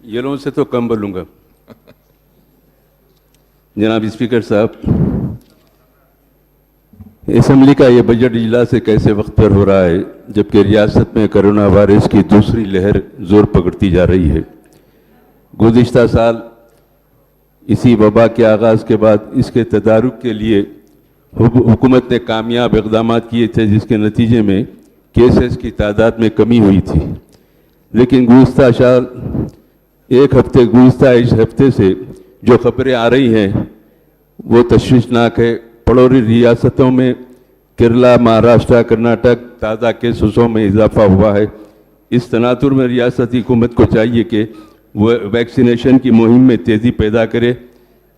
ये लोगों से तो कम बोलूँगा। जनाब स्पीकर साहब, असम्बली का ये बजट इजलास कैसे वक्त पर हो रहा है जबकि रियासत में कोरोना वायरस की दूसरी लहर जोर पकड़ती जा रही है। गुज़िश्ता साल इसी वबा के आगाज़ के बाद इसके तदारुक के लिए हुकूमत ने कामयाब इक़दाम किए थे, जिसके नतीजे में केसेस की तादाद में कमी हुई थी। लेकिन गुज़िश्ता साल इस हफ्ते से जो खबरें आ रही हैं वो तशवीशनाक है। पड़ोसी रियासतों में केरला, महाराष्ट्र, कर्नाटक ताज़ा केसों में इजाफा हुआ है। इस तनातुर में रियासती हुकूमत को चाहिए कि वो वैक्सीनेशन की मुहिम में तेज़ी पैदा करे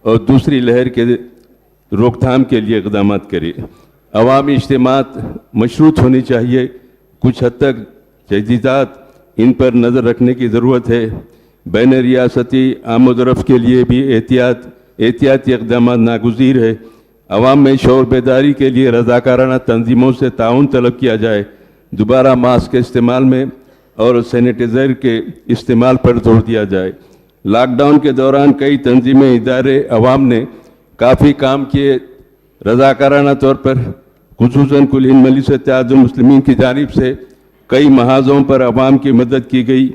और दूसरी लहर के रोकथाम के लिए इक़दाम करे। अवामी इज्तिमात मशरूत होनी चाहिए। कुछ हद तक तजदीदात इन पर नज़र रखने की ज़रूरत है। बैन रियासती आमद-ओ-रफ़्त के लिए भी एहतियाती इक़दाम नागुज़ीर है। अवाम में शऊर बेदारी के लिए रज़ाकाराना तंजीमों से ताउन तलब किया जाए। दोबारा मास्क के इस्तेमाल में और सैनिटाइज़र के इस्तेमाल पर जोर दिया जाए। लॉकडाउन के दौरान कई तंजीमें, इदारे, अवाम ने काफ़ी काम किए। रज़ाकाराना तौर पर खुसूसन कुल हिंद मजलिस-ए-इत्तेहादुल मुस्लिमीन की जानिब से कई महाज़ों पर अवाम की मदद की गई।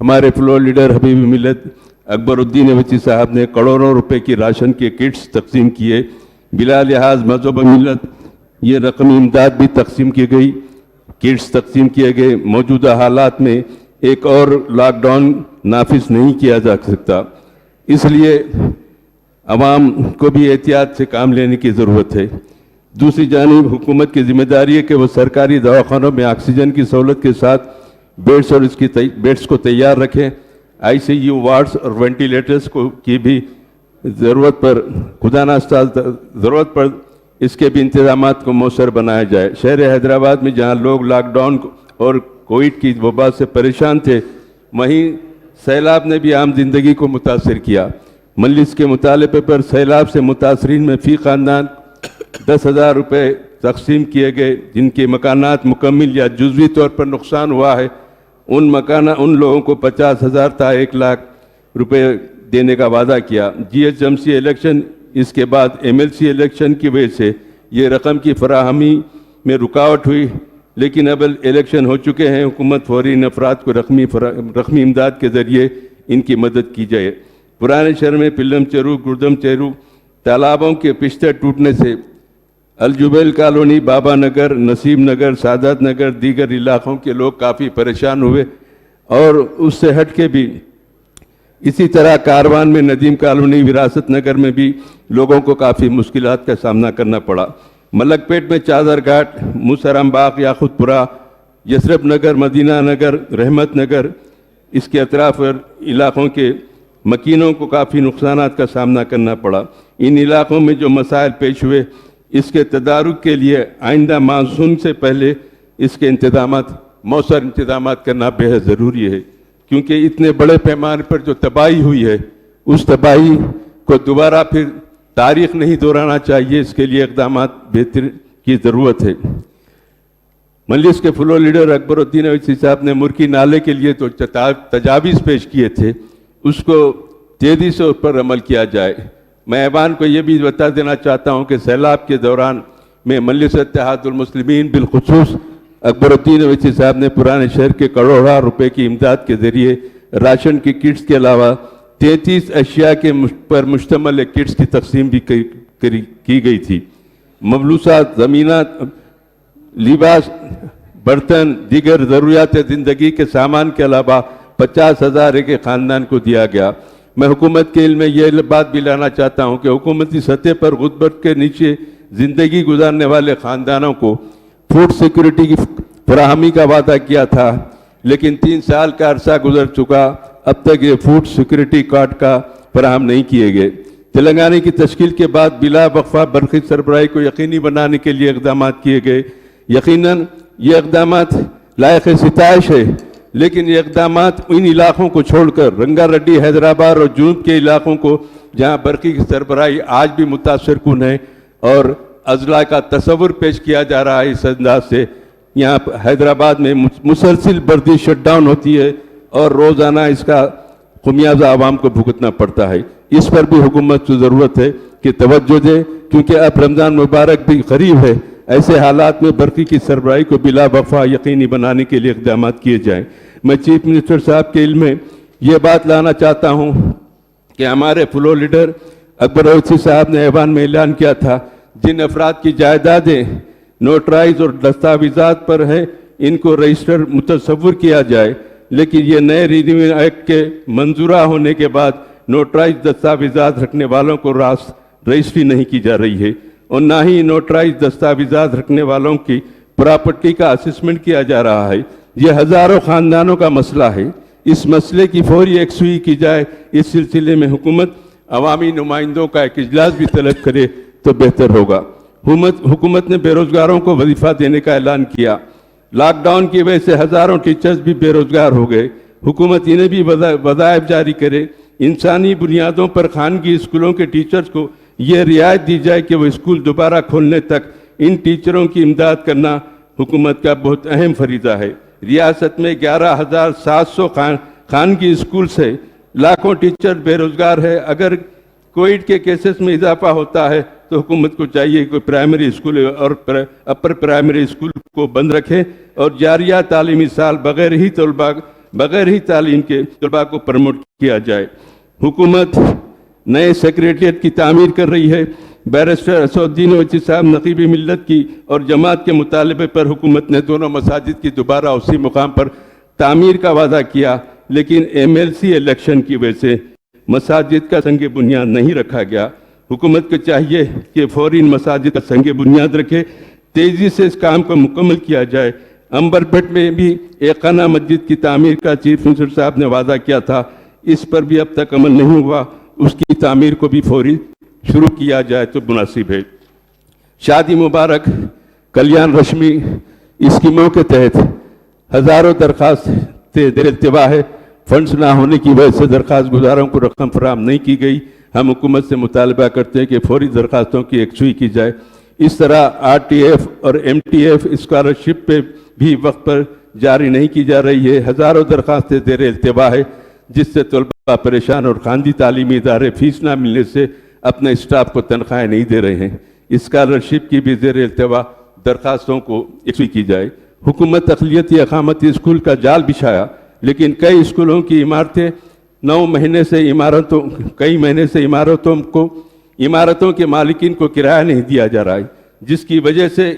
हमारे फ्लोर लीडर हबीब मिल्लत अकबरुद्दीन अवैसी साहब ने करोड़ों रुपए की राशन के किट्स तकसीम किए। बिला लिहाज मज़हब मिल्लत ये रकमी इमदाद भी तकसीम की गई, किट्स तकसीम किए गए। मौजूदा हालात में एक और लॉकडाउन नाफिज नहीं किया जा सकता, इसलिए अवाम को भी एहतियात से काम लेने की ज़रूरत है। दूसरी जानिब हुकूमत की जिम्मेदारी है कि वह सरकारी दवाखानों में ऑक्सीजन की सहूलत के साथ बेड्स और बेड्स को तैयार रखें। ICU वार्ड्स और वेंटिलेटर्स की भी ज़रूरत पर खुदा नास्ता ज़रूरत पर इसके भी इंतज़ामात को मौसर बनाया जाए। शहर हैदराबाद में जहां लोग लॉकडाउन और कोविड की वबा से परेशान थे, वहीं सैलाब ने भी आम जिंदगी को मुतासर किया। मजलिस के मुतालबे पर सैलाब से मुतासरीन में फ़ी ख़ानदान 10,000 रुपये तकसीम किए गए। जिनके मकानात मुकम्मल या जुज़वी तौर पर नुकसान हुआ है, उन लोगों को 50,000 था 1 लाख रुपये देने का वादा किया। GHMC इलेक्शन, इसके बाद MLC इलेक्शन की वजह से ये रकम की फराहमी में रुकावट हुई, लेकिन अब इलेक्शन हो चुके हैं। हुकूमत फौरी इन अफराद को रकमी इमदाद के ज़रिए इनकी मदद की जाए। पुराने शहर में पिल्लम चेरू, गुर्दम चेरू तालाबों के पिछते टूटने से अलजुबैल कॉलोनी, बाबा नगर, नसीम नगर, सादत नगर, दीगर इलाकों के लोग काफ़ी परेशान हुए। और उससे हट के भी इसी तरह कारवान में, नदीम कॉलोनी, विरासत नगर में भी लोगों को काफ़ी मुश्किलात का सामना करना पड़ा। मलकपेट में चादर घाट, मुसरम बाग, याकुतपुरा, यसरफ नगर, मदीना नगर, रहमत नगर, इसके अतराफ इलाकों के मकीनों को काफ़ी नुकसानात का सामना करना पड़ा। इन इलाकों में जो मसाइल पेश हुए, इसके तदारुक के लिए आइंदा मानसून से पहले इसके मौसर इंतज़ामात करना बेहद ज़रूरी है, क्योंकि इतने बड़े पैमाने पर जो तबाही हुई है, उस तबाही को दोबारा फिर तारीख़ नहीं दोहराना चाहिए। इसके लिए इक़दाम बेहतर की ज़रूरत है। मजलिस के फ्लोर लीडर अकबरुद्दीन अवैसी साहब ने मुर्की नाले के लिए तो तजावीज़ पेश किए थे, उसको तेज़ी से उस पर अमल किया जाए। मैं ऐवान को ये भी बता देना चाहता हूँ कि सैलाब के दौरान में मजलिस-ए-इत्तेहादुल मुस्लिमीन बिलखुसूस अकबरुद्दीन अवैसी साहब ने पुराने शहर के करोड़ों रुपए की इमदाद के ज़रिए राशन की किट्स के अलावा 33 अशिया के पर मुश्तमल किट्स की तकसीम भी की गई थी। मबलूसात, ज़मीनात, लिबास, बर्तन, दीगर ज़रूरियात ज़िंदगी के सामान के अलावा 50,000 एक ख़ानदान को दिया गया। मैं हुकूमत के इल्म में यह बात भी लाना चाहता हूँ कि हुकूमती सतह पर गुर्बत के नीचे ज़िंदगी गुजारने वाले ख़ानदानों को फूड सिक्योरिटी की फराहमी का वादा किया था, लेकिन 3 साल का अरसा गुजर चुका, अब तक ये फूड सिक्योरिटी कार्ड का फराहम नहीं किए गए। तेलंगाना की तश्कील के बाद बिला वक्फा बरक़ी सरबराही को यकीनी बनाने के लिए इक़दाम किए गए। यकीनन ये इक़दाम लायक़ सिताइश है, लेकिन ये इक़दाम इन इलाकों को छोड़कर रंगारेड्डी, हैदराबाद और जुनूब के इलाकों को, जहाँ बरक़ी की सरबराही आज भी मुतासर कुन है और अजला का तस्वुर पेश किया जा रहा है इस अंदाज से, यहाँ हैदराबाद में मुसलसिल बर्दी शटडाउन होती है, اور روزانہ اس کا خمیازہ عوام کو بھگتنا پڑتا ہے۔ اس پر بھی حکومت کو ضرورت ہے کہ توجہ دے، کیونکہ اب رمضان مبارک بھی قریب ہے۔ ایسے حالات میں برقی کی سربراہی کو بلا وقفہ یقینی بنانے کے لیے اقدامات کیے جائیں۔ میں چیف منسٹر صاحب کے علم میں یہ بات لانا چاہتا ہوں کہ ہمارے فلو لیڈر اکبر اویسی صاحب نے ایوان میں اعلان کیا تھا، جن افراد کی جائیدادیں نوٹرائز اور دستاویزات پر ہیں ان کو رجسٹر متصور کیا جائے، لیکن یہ نئے ریونیو ایکٹ کے منظورہ ہونے کے بعد نوٹرائز دستاویزات رکھنے والوں کو رجسٹری نہیں کی جا رہی ہے، اور نہ ہی نوٹرائز دستاویزات رکھنے والوں کی پراپرٹی کا اسسمنٹ کیا جا رہا ہے۔ یہ ہزاروں خاندانوں کا مسئلہ ہے۔ اس مسئلے کی فوری یکسوئی کی جائے۔ اس سلسلے میں حکومت عوامی نمائندوں کا ایک اجلاس بھی طلب کرے تو بہتر ہوگا۔ حکومت نے بے روزگاروں کو وظیفہ دینے کا اعلان کیا۔ لاک ڈاؤن کی وجہ سے ہزاروں ٹیچرز بھی بے روزگار ہو گئے۔ حکومت انہیں بھی وظائف جاری کرے۔ انسانی بنیادوں پر خانگی اسکولوں کے ٹیچرز کو یہ رعایت دی جائے کہ وہ اسکول دوبارہ کھولنے تک ان ٹیچروں کی امداد کرنا حکومت کا بہت اہم فریضہ ہے۔ ریاست میں 11,700 خانگی اسکولز ہیں، لاکھوں ٹیچر بے روزگار ہے۔ اگر کووڈ کے کیسز میں اضافہ ہوتا ہے تو حکومت کو چاہیے کہ پرائمری اسکول اور اپر پرائمری اسکول کو بند رکھے اور جاریہ تعلیمی سال بغیر ہی تعلیم کے طلباء کو پروموٹ کیا جائے۔ حکومت نئے سیکریٹریٹ کی تعمیر کر رہی ہے۔ بیرسٹر اسد الدین اویسی صاحب نقیب ملت کی اور جماعت کے مطالبے پر حکومت نے دونوں مساجد کی دوبارہ اسی مقام پر تعمیر کا وعدہ کیا، لیکن MLC الیکشن کی وجہ سے مساجد کا سنگ بنیاد نہیں رکھا گیا۔ حکومت کو چاہیے کہ فوری مساجد کا سنگ بنیاد رکھے، تیزی سے اس کام کو مکمل کیا جائے۔ امبرپیٹ میں بھی ایک خانہ مسجد کی تعمیر کا چیف منسٹر صاحب نے وعدہ کیا تھا، اس پر بھی اب تک عمل نہیں ہوا۔ اس کی تعمیر کو بھی فوری شروع کیا جائے تو مناسب ہے۔ شادی مبارک کلیان رشمی اسکیموں کے تحت ہزاروں درخواستیں دیر التوا ہے۔ فنڈز نہ ہونے کی وجہ سے درخواست گزاروں کو رقم فراہم نہیں کی گئی۔ ہم حکومت سے مطالبہ کرتے ہیں کہ فوری درخواستوں کی یکسوئی کی جائے۔ اس طرح RTF اور MTF اسکالرشپ پہ بھی وقت پر جاری نہیں کی جا رہی ہے۔ ہزاروں درخواستیں زیر التوا ہے، جس سے طلباء پریشان اور خاندی تعلیمی ادارے فیس نہ ملنے سے اپنے اسٹاف کو تنخواہیں نہیں دے رہے ہیں۔ اسکالرشپ کی بھی زیر التوا درخواستوں کو یکسوئی کی جائے۔ حکومت اقلیتی اقامتی اسکول کا جال بچھایا، لیکن کئی اسکولوں کی عمارتیں کئی مہینے سے عمارتوں کے مالکین کو کرایہ نہیں دیا جا رہا ہے، جس کی وجہ سے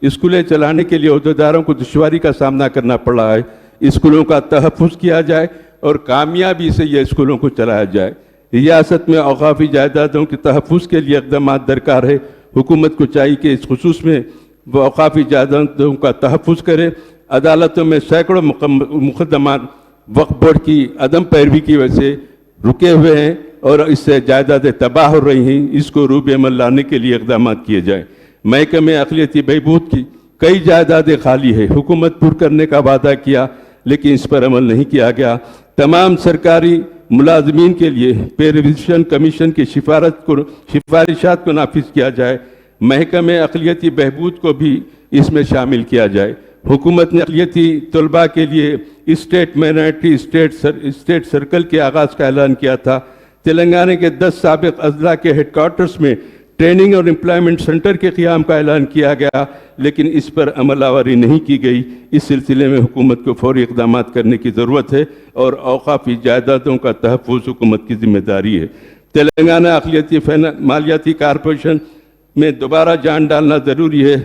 اسکولیں چلانے کے لیے عہدیداروں کو دشواری کا سامنا کرنا پڑ رہا ہے۔ اسکولوں کا تحفظ کیا جائے اور کامیابی سے یہ اسکولوں کو چلایا جائے۔ ریاست میں اوقافی جائیدادوں کے تحفظ کے لیے اقدامات درکار ہے۔ حکومت کو چاہیے کہ اس خصوص میں وہ اوقافی جائیدادوں کا تحفظ کرے۔ عدالتوں میں سینکڑوں مقدمات وقف بورڈ کی عدم پیروی کی وجہ سے رکے ہوئے ہیں اور اس سے جائیدادیں تباہ ہو رہی ہیں۔ اس کو روب عمل لانے کے لیے اقدامات کیے جائیں۔ محکمہ اقلیتی بہبود کی کئی جائیدادیں خالی ہیں۔ حکومت پر کرنے کا وعدہ کیا، لیکن اس پر عمل نہیں کیا گیا۔ تمام سرکاری ملازمین کے لیے پے ریویژن کمیشن کی سفارشات کو نافذ کیا جائے۔ محکمہ اقلیتی بہبود کو بھی اس میں شامل کیا جائے۔ حکومت نے اقلیتی طلباء کے لیے اسٹیٹ مائنورٹی اسٹیٹ سرکل کے آغاز کا اعلان کیا تھا۔ تلنگانہ کے 10 سابق اضلاع کے ہیڈ کوارٹرز میں ٹریننگ اور امپلائمنٹ سینٹر کے قیام کا اعلان کیا گیا، لیکن اس پر عمل آوری نہیں کی گئی۔ اس سلسلے میں حکومت کو فوری اقدامات کرنے کی ضرورت ہے اور اوقافی جائیدادوں کا تحفظ حکومت کی ذمہ داری ہے۔ تلنگانہ اقلیتی مالیاتی کارپوریشن میں دوبارہ جان ڈالنا ضروری ہے۔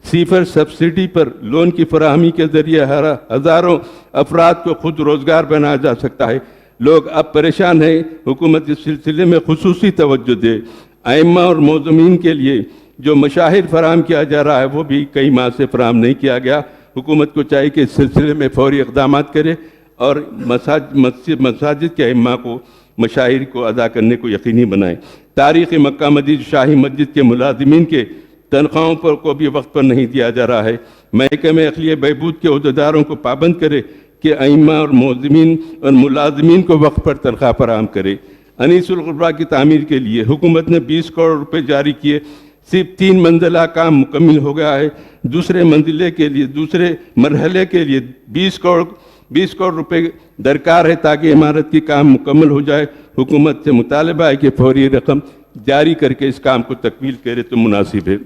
صفر سبسڈی پر لون کی فراہمی کے ذریعے ہزاروں افراد کو خود روزگار بنایا جا سکتا ہے۔ لوگ اب پریشان ہیں۔ حکومت اس سلسلے میں خصوصی توجہ دے۔ ائمہ اور معزمین کے لیے جو مشاہر فراہم کیا جا رہا ہے وہ بھی کئی ماہ سے فراہم نہیں کیا گیا۔ حکومت کو چاہیے کہ اس سلسلے میں فوری اقدامات کرے اور مساجد کے ائمہ کو مشاہر کو ادا کرنے کو یقینی بنائے۔ تاریخی مکہ مدینہ شاہی مسجد کے ملازمین کے تنخواہوں پر کو بھی وقت پر نہیں دیا جا رہا ہے۔ محکمہ اقلیتی بہبود کے عہدیداروں کو پابند کرے کہ ائمہ اور معزمین اور ملازمین کو وقت پر تنخواہ فراہم کرے۔ انیس الغرباء کی تعمیر کے لیے حکومت نے 20 کروڑ روپے جاری کیے۔ صرف 3 منزلہ کام مکمل ہو گیا ہے۔ دوسرے مرحلے کے لیے 20 کروڑ 20 करोड़ रुपए दरकार है ताकि इमारत की काम मुकम्मल हो जाए। हुकूमत से मुतालबा है कि फौरी रकम जारी करके इस काम को तकमील करे तो मुनासिब है।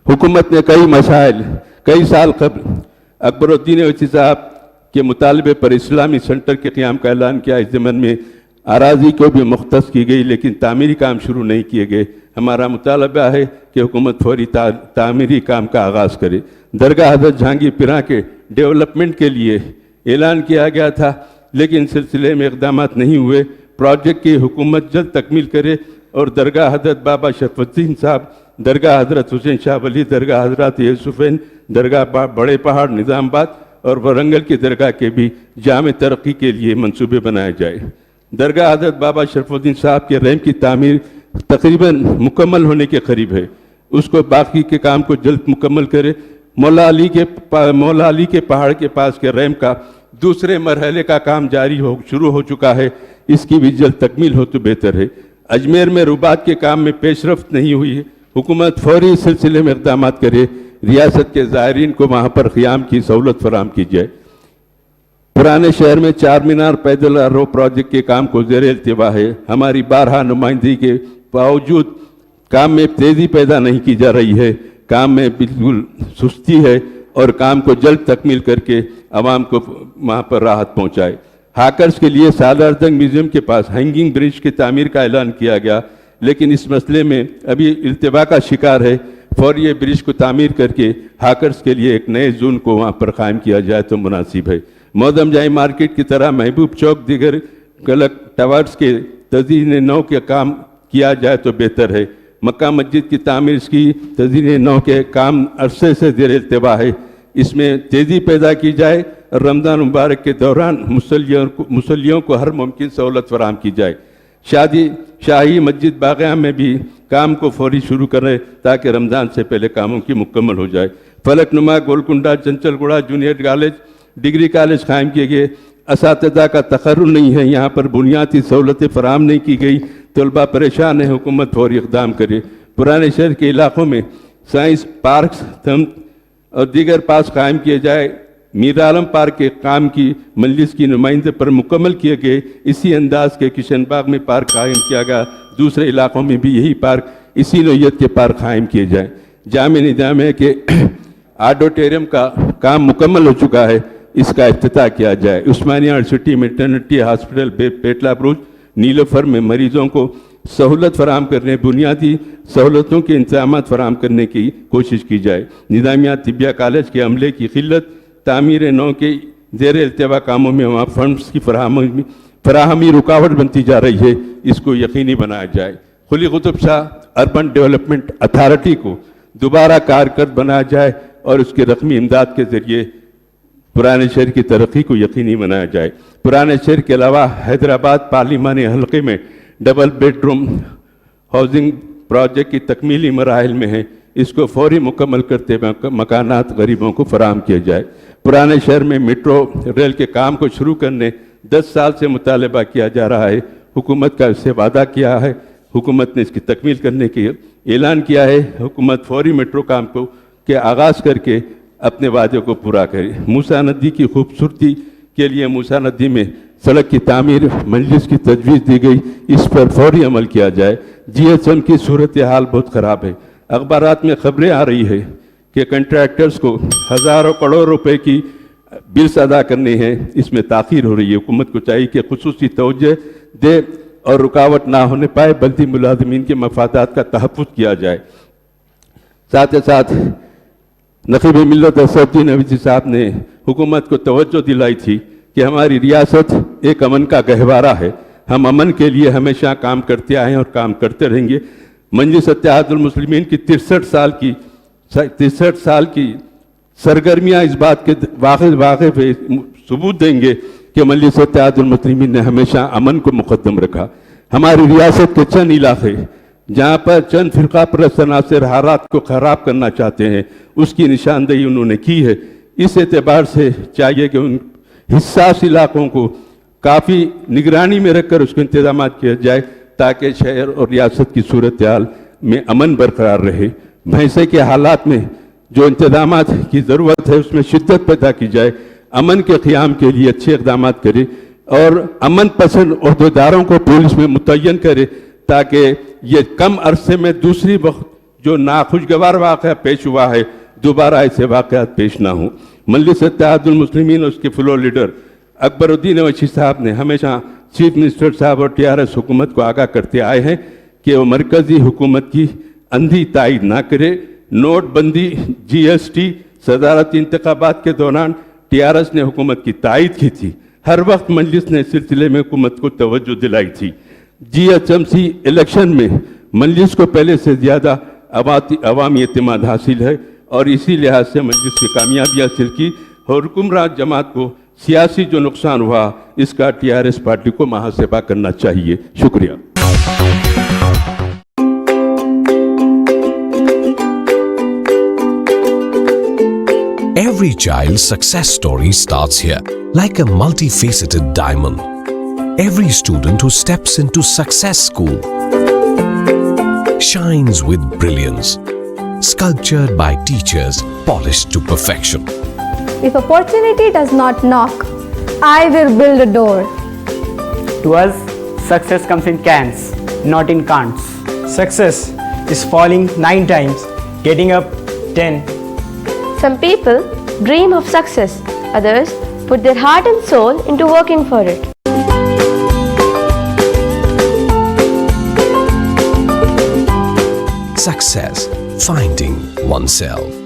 हुकूमत ने कई मसाइल कई साल कबल अकबरुद्दीन ओवैसी साहब के मुतालबे पर इस्लामी सेंटर के क़याम का ऐलान किया। इस ज़मन में अराजी को भी मुख्तस की गई लेकिन तामीरी काम शुरू नहीं किए गए। हमारा मुतालबा है कि हुकूमत फौरी तामीरी काम का आगाज़ करे। दरगाह हज़रत जहांगीर पीरा के डेवलपमेंट के लिए ऐलान किया गया था लेकिन सिलसिले में इक़दामात नहीं हुए। प्रोजेक्ट की हुकूमत जल्द तकमील करे और दरगाह हज़रत बाबा शरफुद्दीन साहब, दरगाह हज़रत हुसैन शाह वली, दरगाह हज़रत यूसुफ़ैन, दरगाह बड़े पहाड़ निज़ामाबाद और वरंगल की दरगाह के भी जामे तरक्की के लिए मंसूबे बनाए जाए। दरगाह हज़रत बाबा शरफुद्दीन साहब के रैम की तामीर तकरीबन मुकम्मल होने के करीब है, उसको बाकी के काम को जल्द मुकम्मल करे। मौला अली के पहाड़ के पास के रैम का दूसरे मरहले का काम शुरू हो चुका है, इसकी भी जल्द तकमील हो तो बेहतर है। अजमेर में रुबात के काम में पेशरफ्त नहीं हुई है, हुकूमत फौरी इस सिलसिले में इक़दामात करे। रियासत के ज़ायरीन को वहाँ पर क़याम की सहूलत फराहम की जाए। पुराने शहर में 4 मीनार पैदल रो प्रोजेक्ट के काम को ज़ेर इल्तिवा है। हमारी बारहा नुमाइंदगी के बावजूद काम में तेज़ी पैदा नहीं की जा रही है, काम में बिल्कुल सुस्ती है और काम को जल्द तकमील करके आवाम को वहाँ पर राहत पहुँचाए। हाकर्स के लिए सालार जंग म्यूज़ियम के पास हैंगिंग ब्रिज की तामीर का ऐलान किया गया लेकिन इस मसले में अभी इल्तिवा का शिकार है। फौरी ब्रिज को तामीर करके हाकर्स के लिए एक नए जोन को वहाँ पर कायम किया जाए तो मुनासिब है। मौदम जाई मार्केट की तरह महबूब चौक दीगर गलक टावर्स के तज़ीन नौ के काम किया जाए तो बेहतर है। मक्का मस्जिद की तामीर की तज़ीन नौ के काम अरसे से ज़ेर इल्तिवा है, इसमें तेज़ी पैदा की जाए। रमज़ान मुबारक के दौरान मुसल्लियों को हर मुमकिन सहूलत फराहम की जाए। शाही मस्जिद बाग़िया में भी काम को फौरी शुरू करें ताकि रमज़ान से पहले कामों की मुकम्मल हो जाए। Falaknuma Golconda Chanchalguda junior college degree college कायम किए गए, असातिज़ा का तक़र्रुर नहीं है, यहाँ पर बुनियादी सहूलतें फराहम नहीं की गई, तलबा परेशान है, हुकूमत फौरी इक़दाम करे। पुराने शहर के इलाक़ों में साइंस पार्क और दीगर पार्क कायम किए जाए। मीर आलम पार्क के काम की मजलिस की नुमाइंदे पर मुकम्मल किए गए। इसी अंदाज के किशन बाग में पार्क कायम किया गया, दूसरे इलाक़ों में भी यही पार्क इसी नौइयत के पार्क कायम किए जाएँ। जामे निज़ाम है कि ऑडिटोरियम का काम मुकम्मल हो चुका है, इसका इफ्तिताह किया जाए। उस्मानिया यूनिवर्सिटी मैटरनिटी हॉस्पिटल पेटला बुरुज नीलोफर में मरीजों को सहूलत फराहम करने, बुनियादी सहूलतों के इंतजाम फराहम करने की कोशिश की जाए। निज़ामिया तिबिया कॉलेज के अमले की किल्लत, तामीर नौ के ज़ेर इल्तिवा कामों में वहाँ फंड्स की फराहमी रुकावट बनती जा रही है, इसको यकीनी बनाया जाए। Quli Qutub Shah urban development authority को दोबारा कारगर बनाया जाए और उसके रकमी इमदाद के ज़रिए पुराने शहर की तरक्की को यकीनी बनाया जाए। पुराने शहर के अलावा हैदराबाद पार्लिमानी हल्के में डबल बेडरूम हाउसिंग प्रोजेक्ट की तकमीली मराहिल में है, इसको फौरी मुकम्मल करते हुए मकानात गरीबों को फराहम किया जाए। पुराने शहर में मेट्रो रेल के काम को शुरू करने 10 साल से मुतालबा किया जा रहा है, हुकूमत का इससे वादा किया है, हुकूमत ने इसकी तकमील करने की ऐलान किया है। हुकूमत फौरी मेट्रो काम को के आगाज़ करके अपने वादे को पूरा करे। मूसा नदी की खूबसूरती के लिए मूसा नदी में सड़क की तामीर मजलिस की तजवीज़ दी गई, इस पर फौरी अमल किया जाए। GHM की सूरत हाल बहुत ख़राब है। अखबारात में खबरें आ रही है कि कंट्रैक्टर्स को हज़ारों करोड़ रुपए की बिल्स अदा करने हैं, इसमें ताख़ीर हो रही है। हुकूमत को चाहिए कि खुसूसी तवज्जो दे और रुकावट ना होने पाए, बल्कि मुलाज़मीन के मफादात का तहफ़्फ़ुज़ किया जाए। साथ ही साथ नक़ीब मिल्लत असदुद्दीन ओवैसी साहब ने हुकूमत को तवज्जो दिलाई थी कि हमारी रियासत एक अमन का गहवारा है, हम अमन के लिए हमेशा काम करते आए हैं और काम करते रहेंगे। मजलिस इत्तेहादुल मुस्लिमीन की 63 साल की सरगर्मियाँ इस बात के वाक़े पे सबूत देंगे कि मजलिस इत्तेहादुल मुस्लिमीन ने हमेशा अमन को मुक़द्दम रखा। हमारी रियासत के चंद इलाक़े जहाँ पर चंद फ़िरक़ा परस्त अनासर हालात को ख़राब करना चाहते हैं, उसकी निशानदेही उन्होंने की है। इस एतबार से चाहिए कि उन हिस्सास इलाक़ों को काफ़ी निगरानी में रखकर उसके इंतजाम किया जाए ताकि शहर और रियासत की सूरत हाल में अमन बरकरार रहे। भैंसे के हालात में जो इंतजामात की ज़रूरत है उसमें शिद्दत पैदा की जाए, अमन के क़याम के लिए अच्छे इक़दाम करे और अमन पसंद अहदेदारों को पुलिस में मुतय्यन करे ताकि ये कम अरसे में दूसरी वक्त जो नाखुशगवार वाक़या पेश हुआ है दोबारा ऐसे वाक़यात पेश ना हों। मजलिस इत्तेहादुल मुस्लिमीन और उसके फ्लोर लीडर अकबरुद्दीन अवैसी साहब ने हमेशा चीफ मिनिस्टर साहब और TRS हुकूमत को आगाह करते आए हैं कि वो मरकज़ी हुकूमत की अंधी तायद ना करे। नोटबंदी, GST, सदारती इंतखाबात के दौरान TRS ने हुकूमत की तायद की थी। हर वक्त मजलिस ने इस सिलसिले में हुकूमत को तवज्जो दिलाई थी। GHMC इलेक्शन में मजलिस को पहले से ज़्यादा अवामी एतमाद हासिल है और इसी लिहाज से मजलिस की कामयाबी हासिल की और हुक्मरान जमात को सियासी जो नुकसान हुआ इसका TRS पार्टी को मुहासबा करना चाहिए। शुक्रिया। Every child's success story starts here, like a multifaceted diamond. Every student who steps into Success School shines with brilliance, sculptured by teachers polished to perfection. If opportunity does not knock, I will build a door. To us, success comes in cans, not in can'ts. Success is falling 9 times, getting up 10. Some people dream of success, others put their heart and soul into working for it. Success, finding oneself.